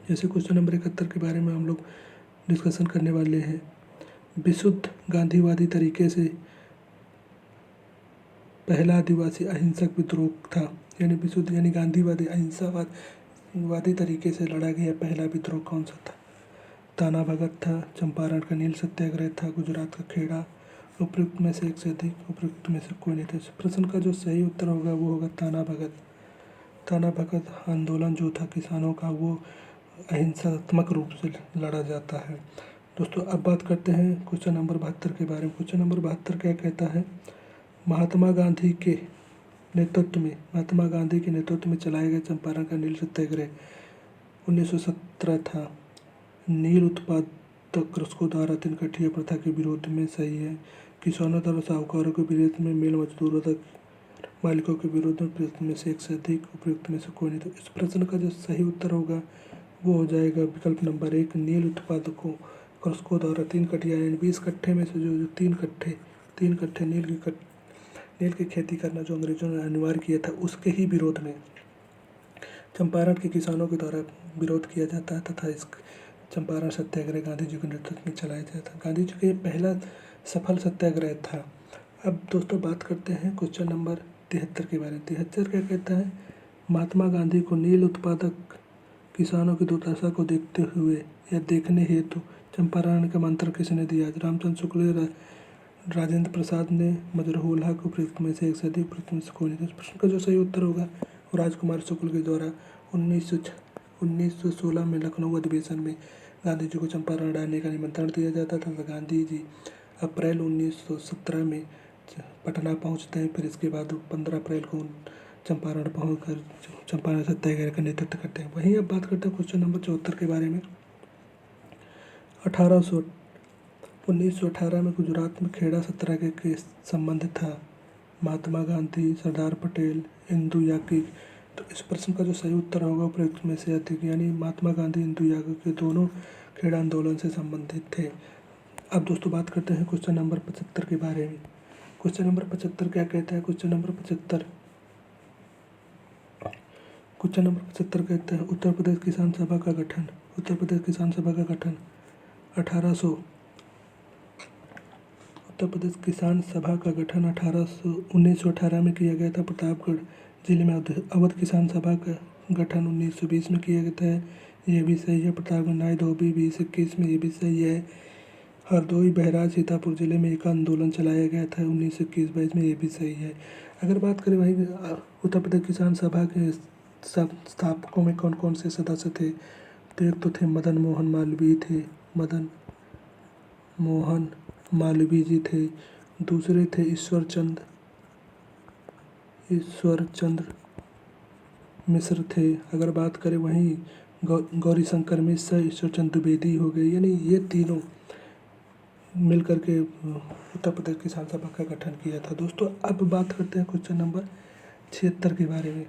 जैसे क्वेश्चन नंबर 71 के बारे में हम लोग डिस्कशन करने वाले हैं। विशुद्ध गांधीवादी तरीके से पहला आदिवासी अहिंसक विद्रोह था, यानी विशुद्ध यानी गांधीवादी अहिंसावादी तरीके से लड़ा गया पहला विद्रोह कौन सा था? ताना भगत था, चंपारण का नील सत्याग्रह था, गुजरात का खेड़ा। उपयुक्त में से एक से अधिक, उपयुक्त में से कोई नहीं था। इस प्रश्न का जो सही उत्तर होगा वो होगा ताना भगत। ताना भगत आंदोलन जो था किसानों का वो अहिंसात्मक रूप से लड़ा जाता है। दोस्तों अब बात करते हैं क्वेश्चन नंबर 72 के बारे में। क्वेश्चन नंबर 72 क्या कहता है? महात्मा गांधी के नेतृत्व में चलाए गए चंपारण का नील सत्याग्रह 1917 था। नील उत्पादक कृषकों द्वारा 3 कट्ठिया प्रथा के विरोध में सही है। किसानों द्वारा साहूकारों के विरोध में, मिल मजदूरों तक मालिकों के विरोध में, प्रश्न में से एक से अधिक, उपयुक्त में से कोई नहीं। तो इस प्रश्न का जो सही उत्तर होगा वो हो जाएगा विकल्प नंबर 1, नील उत्पादकों कृषकों द्वारा 3 कट्ठिया यानी 20 कट्ठे में से जो 3 कट्ठे नील की खेती करना जो अंग्रेजों ने अनिवार्य किया था उसके ही विरोध में चंपारण के किसानों के द्वारा विरोध किया जाता है तथा इस चंपारण सत्याग्रह गांधी जी के नेतृत्व में चलाया जाता है। गांधी जी का ये पहला सफल सत्याग्रह था। अब दोस्तों बात करते हैं क्वेश्चन नंबर 73 के बारे में। 73 क्या कहता है? महात्मा गांधी को नील उत्पादक किसानों की दुर्दशा को देखते हुए या देखने हेतु चंपारण का मंत्र किसने दिया? रामचंद्र शुक्ल, राजेंद्र प्रसाद ने, मजरूल्लाह को उपयुक्त में से एक से अधिक, उपयुक्त में से कोई नहीं। तो इस प्रश्न का जो सही उत्तर होगा वो राजकुमार शुक्ल के द्वारा 1916 में लखनऊ अधिवेशन में गांधी जी को चंपारण आने का निमंत्रण दिया जाता था। गांधी जी अप्रैल 1917 में पटना पहुंचते हैं। फिर इसके बाद 15 अप्रैल को चंपारण पहुंचकर चंपारण सत्याग्रह का नेतृत्व करते हैं। वहीं अब बात करते हैं क्वेश्चन नंबर 74 के बारे में। 1918 में गुजरात में खेड़ा सत्याग्रह के संबंध था महात्मा गांधी, सरदार पटेल, इंदु याज्ञिक। तो इस प्रश्न का जो सही उत्तर होगा उपयुक्त में से अधिक, यानी महात्मा गांधी, इंदु याज्ञिक के दोनों खेड़ा आंदोलन से संबंधित थे। अब दोस्तों बात करते हैं क्वेश्चन नंबर 75 के बारे में। क्वेश्चन नंबर 75 क्या कहता है? क्वेश्चन नंबर 75 कहता है उत्तर प्रदेश किसान सभा का गठन। उत्तर प्रदेश किसान सभा का गठन 1918 में किया गया था। प्रतापगढ़ जिले में अवध किसान सभा का गठन 1920 में किया गया था। ये भी सही है। प्रतापगढ़, नाई धोबी 2021 में, ये भी सही है। हरदोई, बहराइच, सीतापुर जिले में एक आंदोलन चलाया गया था 1921-22 में, ये भी सही है। अगर बात करें वहीं उत्तर प्रदेश किसान सभा के स्थापकों में कौन कौन से सदस्य थे, तो एक तो थे मदन मोहन मालवीय जी थे। दूसरे थे ईश्वर चंद्र मिश्र थे। अगर बात करें वहीं गौरी शंकर मिश्र, ईश्वर चंद्र द्विवेदी हो गए, यानी ये तीनों मिलकर के उत्तर प्रदेश किसान सभा का गठन किया था। दोस्तों अब बात करते हैं क्वेश्चन नंबर 76 के बारे में।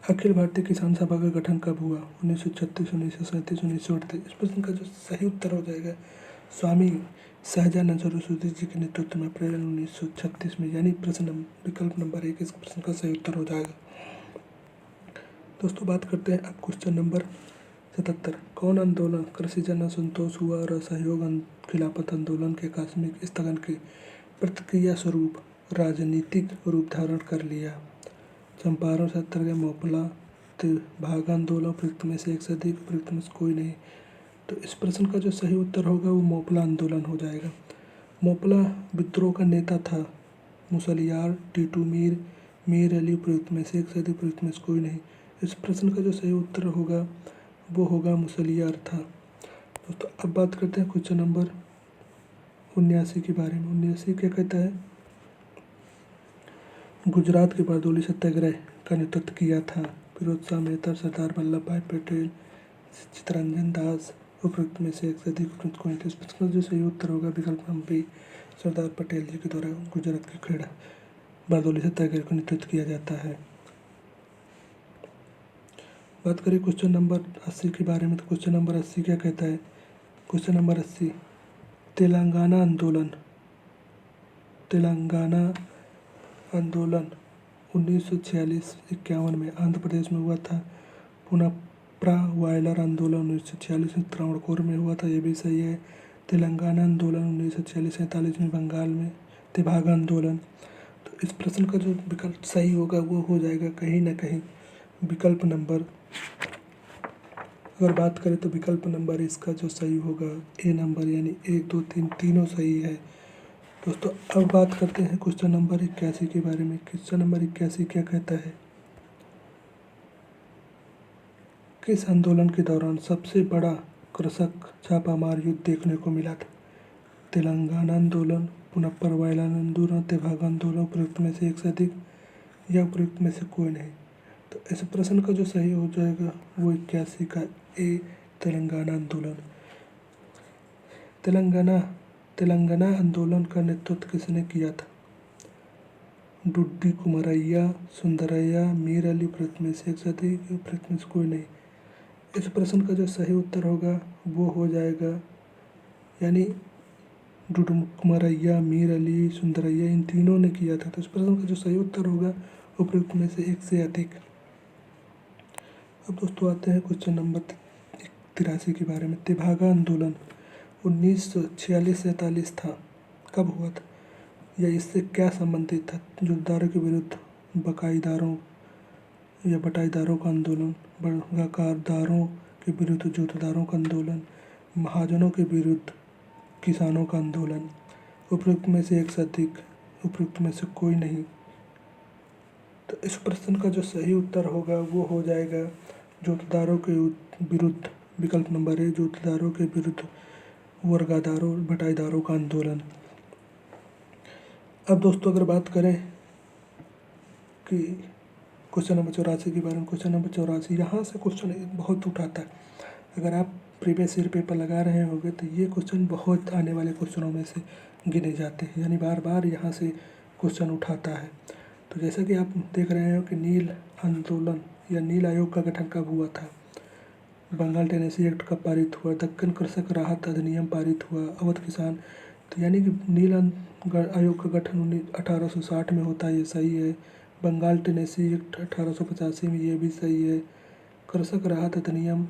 अखिल भारतीय किसान सभा का गठन कब हुआ? 1936, 1937, 1938। इस प्रश्न का जो सही उत्तर हो जाएगा स्वामी सहजानंद सरस्वती जी के नेतृत्व में अप्रैल 1936 में, यानी विकल्प नंबर 1 इस प्रश्न का सही उत्तर हो जाएगा। दोस्तों बात करते हैं अब क्वेश्चन नंबर 77। कौन आंदोलन कृषि जन असंतोष हुआ और असहयोग खिलाफत आंदोलन के आकस्मिक स्थगन की प्रतिक्रिया स्वरूप राजनीतिक रूप धारण कर लिया? चंपारण सत्याग्रह, मोपला, भाग आंदोलन, उपयुक्त में से एक से अधिक, उपयुक्त में से कोई नहीं। तो इस प्रश्न का जो सही उत्तर होगा वो मोपला आंदोलन हो जाएगा। मोपला विद्रोह का नेता था मुसलियार टीटू मीर अली, उपयुक्त में से एक से अधिक, उपयुक्त में से कोई नहीं। इस प्रश्न का जो सही उत्तर होगा वो होगा मुसलियार था। दोस्तों अब बात करते हैं क्वेश्चन नंबर 79 के बारे में। 79 क्या कहता है? गुजरात के बारडोली सत्याग्रह का नेतृत्व किया था फिरोज शाह मेहता, सरदार वल्लभ भाई पटेल, चित्तरंजन दास, उपयुक्त में से एक से अधिक, उपयुक्त कोई नहीं। इस प्रश्न का जो सही उत्तर होगा विकल्प नंबर बी, सरदार पटेल जी के द्वारा गुजरात के खेड़ा बारडोली सत्याग्रह का नेतृत्व किया जाता है। बात करें क्वेश्चन नंबर 80 के बारे में, तो क्वेश्चन नंबर 80 क्या कहता है? क्वेश्चन नंबर 80 तेलंगाना आंदोलन 1946-51 में आंध्र प्रदेश में हुआ था। पुनप्रा वायलर आंदोलन 1946 में त्रावणकोर में हुआ था, ये भी सही है। तेलंगाना आंदोलन 1946-47 में बंगाल में, तेभाग आंदोलन। तो इस प्रश्न का जो विकल्प सही होगा वो हो जाएगा कहीं ना कहीं विकल्प नंबर, अगर बात करें तो विकल्प नंबर इसका जो सही होगा ए नंबर, यानी 1, 2, 3 तीनों सही है। दोस्तों अब बात करते हैं क्वेश्चन नंबर 81 के बारे में। क्वेश्चन नंबर 81 क्या कहता है? किस आंदोलन के दौरान सबसे बड़ा कृषक छापामार युद्ध देखने को मिला था? तेलंगाना आंदोलन, पुनप्पर वायलर आंदोलन, तेभाग आंदोलन, उपयुक्त में से एक से अधिक या उपयुक्त में से कोई नहीं। तो इस प्रश्न का जो सही हो जाएगा वो 81 का ए, तेलंगाना आंदोलन। तेलंगाना आंदोलन का नेतृत्व किसने किया था? डुड्डी कुमारैया, सुंदरैया, मीर अली, उपयुक्त में से एक से अधिक, उपयुक्त में से कोई नहीं। इस प्रश्न का जो सही उत्तर होगा वो हो जाएगा, यानी डुड्डी कुमारैया, मीर अली, सुंदरैया, इन तीनों ने किया था। तो इस प्रश्न का जो सही उत्तर होगा उपयुक्त में से एक से अधिक। अब दोस्तों आते हैं क्वेश्चन नंबर 83 के बारे में। तेभागा आंदोलन 1946-47 था, कब हुआ था या इससे क्या संबंधित था? जोतदारों के विरुद्ध बकाईदारों या बटाईदारों का आंदोलन, बकारदारों के विरुद्ध जोतदारों का आंदोलन, महाजनों के विरुद्ध किसानों का आंदोलन। उपयुक्त में से एक से अधिक, उपयुक्त में से कोई नहीं। तो इस प्रश्न का जो सही उत्तर होगा वो हो जाएगा जोतदारों के विरुद्ध, विकल्प नंबर ए, जोतदारों के विरुद्ध वर्गादारों बटाईदारों का आंदोलन। अब दोस्तों अगर बात करें कि क्वेश्चन नंबर 84 के बारे में, क्वेश्चन नंबर 84 यहाँ से क्वेश्चन बहुत उठाता है। अगर आप प्रीवियस ईयर पेपर लगा रहे होंगे तो ये क्वेश्चन बहुत आने वाले क्वेश्चनों में से गिने जाते हैं, यानी बार बार यहाँ से क्वेश्चन उठाता है। तो जैसा कि आप देख रहे हो कि नील आंदोलन या नील आयोग का गठन कब हुआ था, बंगाल टेनेसी एक्ट कब पारित हुआ, दक्कन कृषक राहत अधिनियम पारित हुआ, अवध किसान। तो यानी कि नील आयोग का गठन 1860 में होता है, ये सही है। बंगाल टेनेसी एक्ट 1885 में, ये भी सही है। कृषक राहत अधिनियम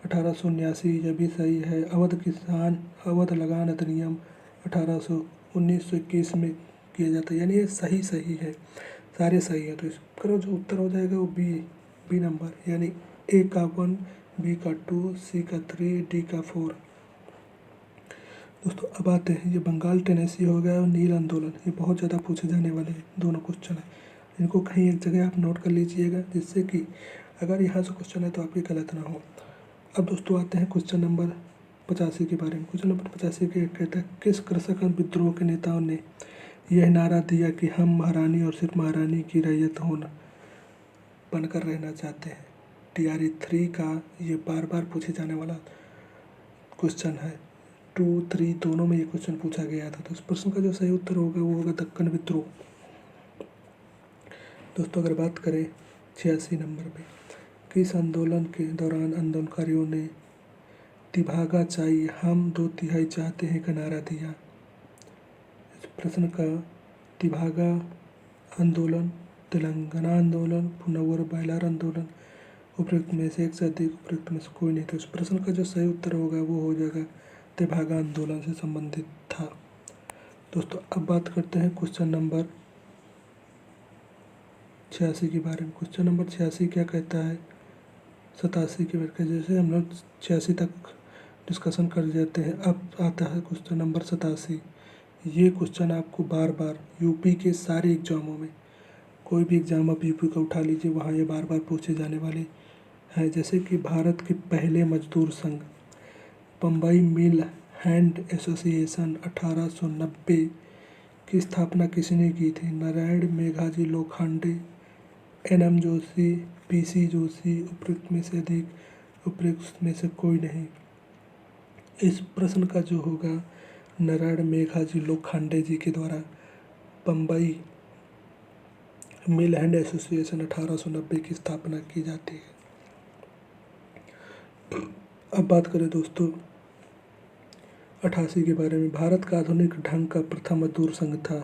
1879, ये भी सही है। अवध लगान अधिनियम 1921 में किया जाता है, यानी ये सही है, सारे सही है। तो इसका जो उत्तर हो जाएगा वो बी नंबर, यानी ए का 1, बी का 2, सी का 3, डी का 4। दोस्तों अब आते हैं, ये बंगाल टेनेसी हो गया और नील आंदोलन, ये बहुत ज़्यादा पूछे जाने वाले दोनों क्वेश्चन हैं। इनको कहीं एक जगह आप नोट कर लीजिएगा, जिससे कि अगर यहाँ से क्वेश्चन है तो आपके गलत ना हो। अब दोस्तों आते हैं क्वेश्चन नंबर 85 के बारे में। क्वेश्चन नंबर 85 के कहता है, किस कृषक विद्रोह के नेताओं ने यह नारा दिया कि हम महारानी और सिर्फ महारानी की रैयत होना बनकर रहना चाहते हैं। TRE 3 का ये बार बार पूछे जाने वाला क्वेश्चन है। 2, 3 दोनों में ये क्वेश्चन पूछा गया था। तो इस प्रश्न का जो सही उत्तर होगा वो होगा दक्कन विद्रोह। दोस्तों अगर बात करें 86 नंबर पे, किस आंदोलन के दौरान आंदोलनकारियों ने तिभागा चाहिए हम 2/3 चाहते हैं का नारा दिया। इस प्रश्न का तिभागा आंदोलन, तेलंगाना आंदोलन, पुनवर बैलार आंदोलन, उपयुक्त में से एक से अधिक, उपयुक्त में से कोई नहीं। तो इस प्रश्न का जो सही उत्तर होगा वो हो जाएगा तिभागा आंदोलन से संबंधित था। दोस्तों अब बात करते हैं क्वेश्चन नंबर 86 के बारे में। क्वेश्चन नंबर 86 क्या कहता है, 87 के बारे में। जैसे हम लोग 86 तक डिस्कशन कर जाते हैं, अब आता है क्वेश्चन नंबर 87। ये क्वेश्चन आपको बार बार यूपी के सारे एग्जामों में, कोई भी एग्जाम आप यूपी का उठा लीजिए, वहाँ ये बार बार पूछे जाने वाले हैं। जैसे कि भारत के पहले मजदूर संघ बम्बई मिल हैंड एसोसिएशन 1890 की स्थापना किसने की थी। नारायण मेघाजी लोखंडे, NM जोशी, PC जोशी, उपयुक्त में से अधिक, उपयुक्त में से कोई नहीं। इस प्रश्न का जो होगा नारायण मेघाजी लोखंडे जी के द्वारा बम्बई मिल हैंड एसोसिएशन 1890 की स्थापना की जाती है। अब बात करें दोस्तों 88 के बारे में। भारत का आधुनिक ढंग का प्रथम मजदूर संघ था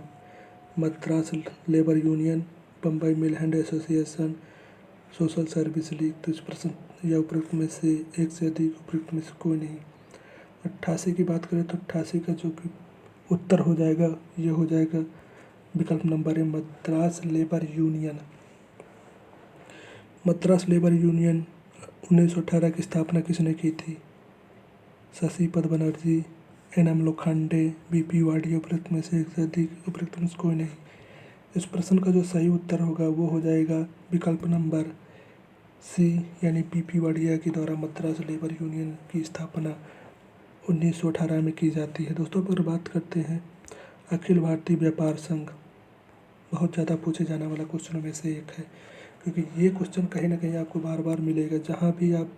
Madras labour union, Bombay mill hand association, social service league. तो इस प्रश्न या उपयुक्त में से एक से अधिक, उपयुक्त में से कोई नहीं। 88 की बात करें तो 88 का जो कि उत्तर हो जाएगा ये हो जाएगा विकल्प नंबर है Madras labour union. Madras labour union 1918 की स्थापना किसने की थी। शशिपद बनर्जी, NM लोखंडे, BP वाडिया, उपयुक्त में से एक से अधिक, उपयुक्त में से कोई नहीं। इस प्रश्न का जो सही उत्तर होगा वो हो जाएगा विकल्प नंबर C, यानी BP वाडिया के द्वारा मद्रास लेबर यूनियन की स्थापना 1918 में की जाती है। दोस्तों अगर बात करते हैं अखिल भारतीय व्यापार संघ, बहुत ज़्यादा पूछे जाने वाला क्वेश्चनों में से एक है, क्योंकि ये क्वेश्चन कहीं ना कहीं आपको बार बार मिलेगा। जहाँ भी आप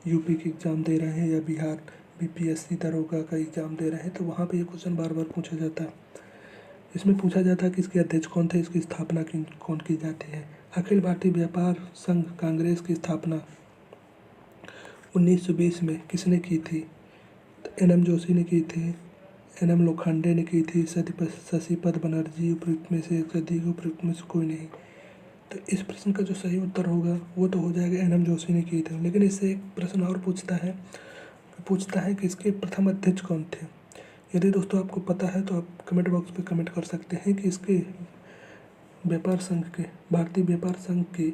यूपी की एग्ज़ाम दे रहे हैं या बिहार BPSC दरोगा का एग्ज़ाम दे रहे हैं तो वहाँ पे ये क्वेश्चन बार बार पूछा जाता है। इसमें पूछा जाता है कि इसके अध्यक्ष कौन थे, इसकी स्थापना कौन की जाती है। अखिल भारतीय व्यापार संघ कांग्रेस की स्थापना 1920 में किसने की थी। तो NM जोशी ने की थी, NM लोखंडे ने की थी, शशिपद बनर्जी, उपयुक्त में से एक से अधिक, उपयुक्त में से कोई नहीं। तो इस प्रश्न का जो सही उत्तर होगा वो तो हो जाएगा NM जोशी ने की थी। लेकिन इससे एक प्रश्न और पूछता है कि इसके प्रथम अध्यक्ष कौन थे। यदि दोस्तों आपको पता है तो आप कमेंट बॉक्स पे कमेंट कर सकते हैं कि इसके व्यापार संघ के, भारतीय व्यापार संघ के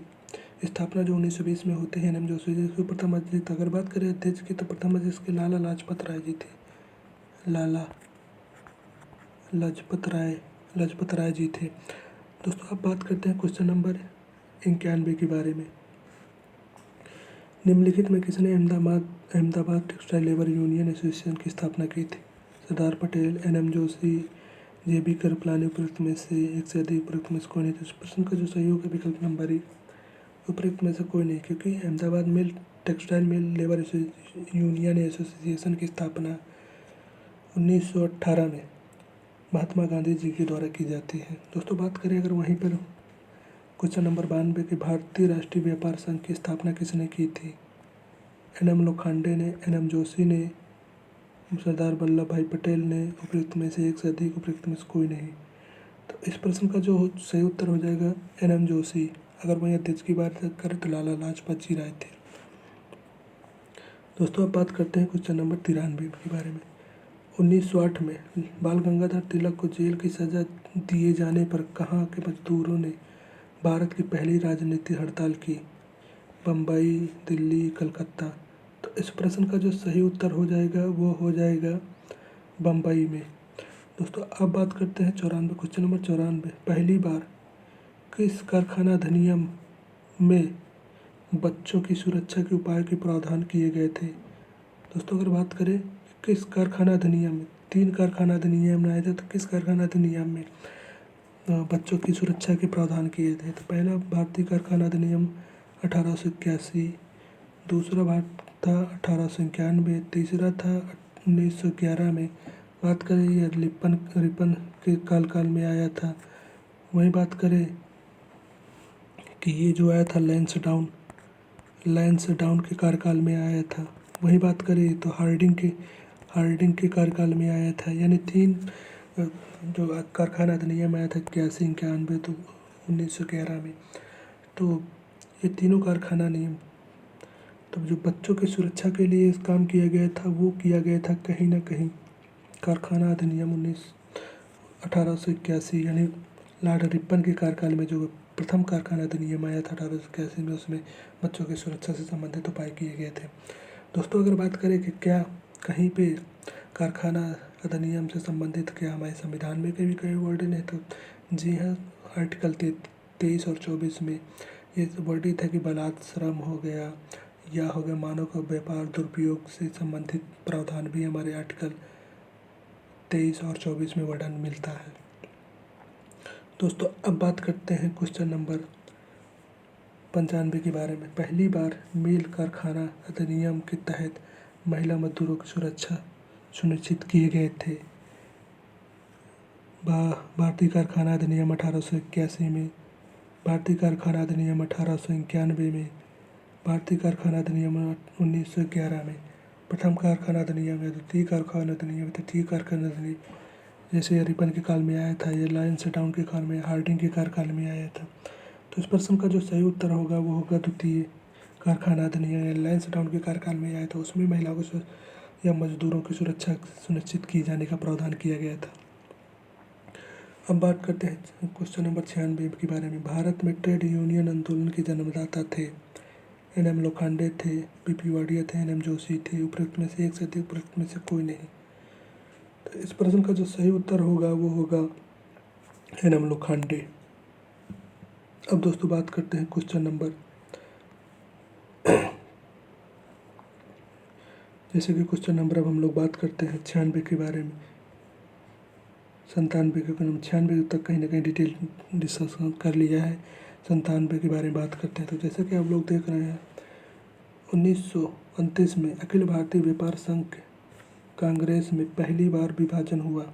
स्थापना जो 1920 में होती है एन एम जोशी जी की। प्रथम अध्यक्ष अगर बात करें अध्यक्ष की तो प्रथम अध्यक्ष के लाला लाजपत राय जी थे। लाला लाजपत राय जी थे। दोस्तों अब बात करते हैं क्वेश्चन नंबर 91 के बारे में। निम्नलिखित में किसने Ahmedabad textile labour union association की स्थापना की थी? Sardar Patel, N M Joshi, J B Kripalani. उपयुक्त में से एक से अधिक उपयुक्त में से कोई नहीं। तो इस प्रश्न का जो सही होगा विकल्प नंबर 1, उपयुक्त में से कोई नहीं, क्योंकि Ahmedabad mill textile mill labour union association की स्थापना 1918 में महात्मा गांधी जी के द्वारा की जाती है। दोस्तों बात करें अगर वहीं पर क्वेश्चन नंबर 92 की, भारतीय राष्ट्रीय व्यापार संघ की स्थापना किसने की थी? एन एम लोखंडे ने, एन एम जोशी ने, सरदार वल्लभ भाई पटेल ने। उपयुक्त में से एक से अधिक, उपयुक्त में से कोई नहीं। तो इस प्रश्न का जो सही उत्तर हो जाएगा एन एम जोशी। अगर वहीं अध्यक्ष की बात करें तो लाला लाजपत जी राय थे। दोस्तों अब बात करते हैं क्वेश्चन नंबर 93 के बारे में। 1908 में बाल गंगाधर तिलक को जेल की सजा दिए जाने पर कहाँ के मजदूरों ने भारत की पहली राजनीतिक हड़ताल की? बम्बई, दिल्ली, कलकत्ता। तो इस प्रश्न का जो सही उत्तर हो जाएगा वो हो जाएगा बम्बई में। दोस्तों अब बात करते हैं 94 क्वेश्चन नंबर 94। पहली बार किस कारखाना अधिनियम में बच्चों की सुरक्षा के उपाय के प्रावधान किए गए थे? दोस्तों अगर बात करें किस कारखाना अधिनियम में, 3 कारखाना अधिनियम आए थे, तो किस कारखाना अधिनियम में बच्चों की सुरक्षा के प्रावधान किए थे? तो पहला भारतीय कारखाना अधिनियम 1881, दूसरा भारत था 1891, तीसरा था 1911 में। बात करें ये रिपन के काल में आया था। वहीं बात करें कि ये जो आया था लैंसडाउन के कार्यकाल में आया था। वहीं बात करें तो हार्डिंग के कार्यकाल में आया था। यानी 3 जो कारखाना अधिनियम आया था 81, 91 तो 1911 में। तो ये तीनों कारखाना नियम तो जो बच्चों की सुरक्षा के लिए इस काम किया गया था वो किया गया था कहीं ना कहीं कारखाना अधिनियम 1881 यानी लॉर्ड रिपन के कार्यकाल में जो प्रथम कारखाना अधिनियम आया था 1881 में, उसमें बच्चों की सुरक्षा से संबंधित उपाय किए गए थे। दोस्तों अगर बात करें कि क्या कहीं पे कारखाना अधिनियम से संबंधित क्या हमारे संविधान में कभी कई वर्णन है, तो जी हाँ, आर्टिकल 23 और 24 में ये वर्णित है कि बलात् श्रम हो गया या हो गया मानव का व्यापार दुरुपयोग से संबंधित प्रावधान भी हमारे आर्टिकल 23 और 24 में वर्णन मिलता है। दोस्तों अब बात करते हैं क्वेश्चन नंबर 95 के बारे में। पहली बार मिल कारखाना अधिनियम के तहत महिला मजदूरों की सुरक्षा सुनिश्चित किए गए थे। भारतीय कारखाना अधिनियम 1881 में, भारतीय कारखाना अधिनियम 1891 में, भारतीय कारखाना अधिनियम 1911 में। प्रथम कारखाना अधिनियम या द्वितीय कारखाना अधिनियम, तृतीय कारखाना अधिनियम जैसे रिपन के काल में आया था, या लैंसडाउन के काल में, हार्डिंग के कार्यकाल में आया था। तो इस प्रश्न का जो सही उत्तर होगा वो होगा द्वितीय कारखाना अधिनियम या लैंसडाउन के कार्यकाल में आया था। उसमें महिलाओं को या मजदूरों की सुरक्षा सुनिश्चित किए जाने का प्रावधान किया गया था। अब बात करते हैं क्वेश्चन नंबर 96 के बारे में। भारत में ट्रेड यूनियन आंदोलन के जन्मदाता थे। एन एम लोखंडे थे, पी पी वाडिया थे, एन एम जोशी थे। उपयुक्त में से एक से अधिक, उपयुक्त में से कोई नहीं। तो इस प्रश्न का जो सही उत्तर होगा वो होगा एन एम लोखंडे। अब दोस्तों बात करते हैं क्वेश्चन नंबर जैसे कि क्वेश्चन नंबर अब हम लोग बात करते हैं 96 के बारे में। 97 के 96 तक कहीं ना कहीं डिटेल डिस्कशन कर लिया है। 97 के बारे में बात करते हैं। तो जैसे कि आप लोग देख रहे हैं 1929 में अखिल भारतीय व्यापार संघ कांग्रेस में पहली बार विभाजन हुआ।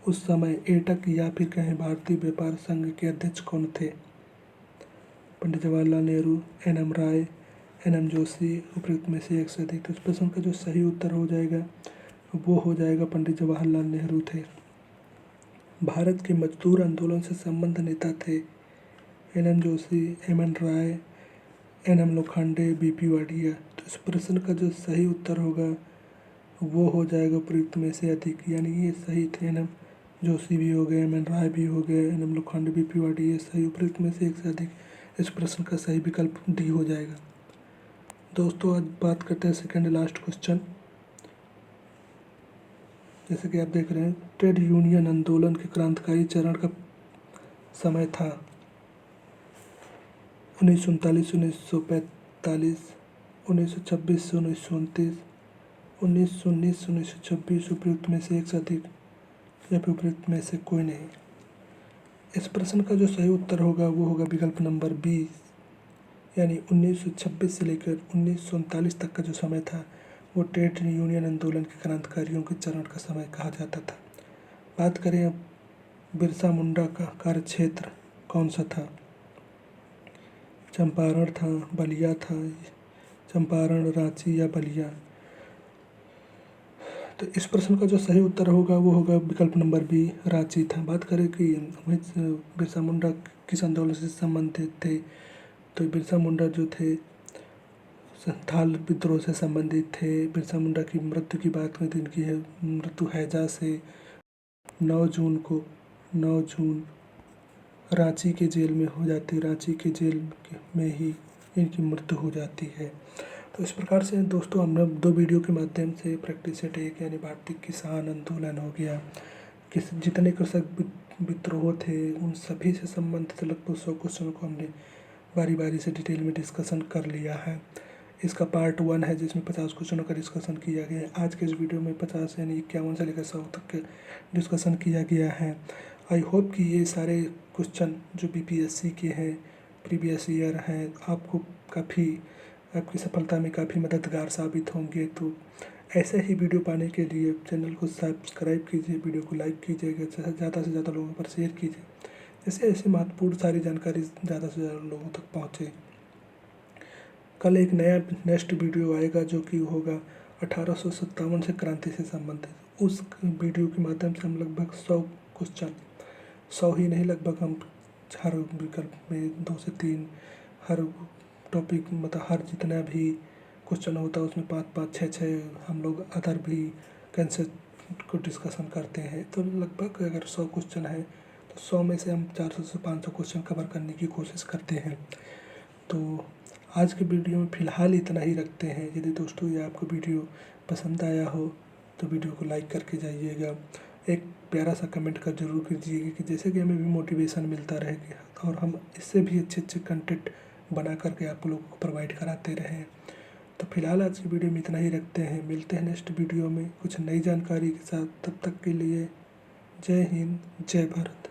उस समय एटक या फिर कहें भारतीय व्यापार संघ के अध्यक्ष कौन थे? पंडित जवाहरलाल नेहरू, एन एम राय, एन एम जोशी। उपयुक्त में से एक से अधिक। तो इस प्रश्न का जो सही उत्तर हो जाएगा वो हो जाएगा पंडित जवाहरलाल नेहरू थे। भारत के मजदूर आंदोलन से संबद्ध नेता थे N M Joshi, M N Roy, N M Lokhande, B P Wadia. तो इस प्रश्न का जो सही उत्तर होगा वो हो जाएगा उपयुक्त में से अधिक, यानी ये सही थे। एन एम जोशी भी हो गए, एम एन राय भी हो गए, N M Lokhande, B P Wadia, ये सही। उपयुक्त में से एक से अधिक इस प्रश्न का सही विकल्प डी हो जाएगा। दोस्तों आज बात करते हैं सेकंड लास्ट क्वेश्चन। जैसे कि आप देख रहे हैं, ट्रेड यूनियन आंदोलन के क्रांतिकारी चरण का समय था 1939 से 1945, 1926 से 1929, 1919 से 1926, उपयुक्त में से एक से अधिक या फिर उपयुक्त में से कोई नहीं। इस प्रश्न का जो सही उत्तर होगा वो होगा विकल्प नंबर 20, यानी 1926 से लेकर 1939 तक का जो समय था वो ट्रेड यूनियन आंदोलन के क्रांतिकारियों के चरण का समय कहा जाता था। बात करें अब बिरसा मुंडा का कार्यक्षेत्र कौन सा था? चंपारण था, बलिया था, चंपारण, रांची या बलिया? तो इस प्रश्न का जो सही उत्तर होगा वो होगा विकल्प नंबर बी, रांची था। बात करें कि बिरसा मुंडा किस आंदोलन से संबंधित थे, तो बिरसा मुंडा जो थे संथाल विद्रोह से संबंधित थे। बिरसा मुंडा की मृत्यु की बात करें तो इनकी मृत्यु हैजा से 9 जून रांची के जेल में हो जाती है। रांची के जेल में ही इनकी मृत्यु हो जाती है। तो इस प्रकार से दोस्तों हमने 2 वीडियो के माध्यम से प्रैक्टिस सेट 1 यानी भारतीय किसान आंदोलन हो गया, जितने कृषक विद्रोह थे उन सभी से संबंधित लगभग 100 क्वेश्चनों को हमने बारी बारी से डिटेल में डिस्कशन कर लिया है। इसका पार्ट 1 है जिसमें 50 क्वेश्चनों का डिस्कशन किया गया है। आज के इस वीडियो में 50 यानी 51 से लेकर 100 तक के डिस्कशन किया गया है। आई होप कि ये सारे क्वेश्चन जो बीपीएससी के हैं, प्रीवियस ईयर हैं, आपको काफ़ी आपकी सफलता में काफ़ी मददगार साबित होंगे। तो ऐसे ही वीडियो पाने के लिए चैनल को सब्सक्राइब कीजिए, वीडियो को लाइक कीजिएगा, ज़्यादा से ज़्यादा लोगों पर शेयर कीजिए, जैसे ऐसी महत्वपूर्ण सारी जानकारी ज़्यादा से ज़्यादा लोगों तक पहुँचे। कल एक नया नेक्स्ट वीडियो आएगा जो कि होगा 1857 से क्रांति से संबंधित। उस वीडियो के माध्यम से हम लगभग 100 क्वेश्चन, 100 ही नहीं, लगभग हम हर विकल्प में 2 से 3, हर टॉपिक मतलब हर जितना भी क्वेश्चन होता है उसमें 5-5, 6-6 हम लोग अदर भी कंसेप्ट को डिस्कशन करते हैं। तो लगभग अगर 100 क्वेश्चन है तो 100 में से हम 400 से 500 क्वेश्चन कवर करने की कोशिश करते हैं। तो आज के वीडियो में फ़िलहाल इतना ही रखते हैं। यदि दोस्तों ये आपको वीडियो पसंद आया हो तो वीडियो को लाइक करके जाइएगा, एक प्यारा सा कमेंट कर जरूर कीजिएगा कि जैसे कि हमें भी मोटिवेशन मिलता रहेगा और हम इससे भी अच्छे कंटेंट बना करके आप लोगों को प्रोवाइड कराते रहें। तो फिलहाल आज की वीडियो में इतना ही रखते हैं। मिलते हैं नेक्स्ट वीडियो में कुछ नई जानकारी के साथ। तब तक के लिए जय हिंद, जय भारत।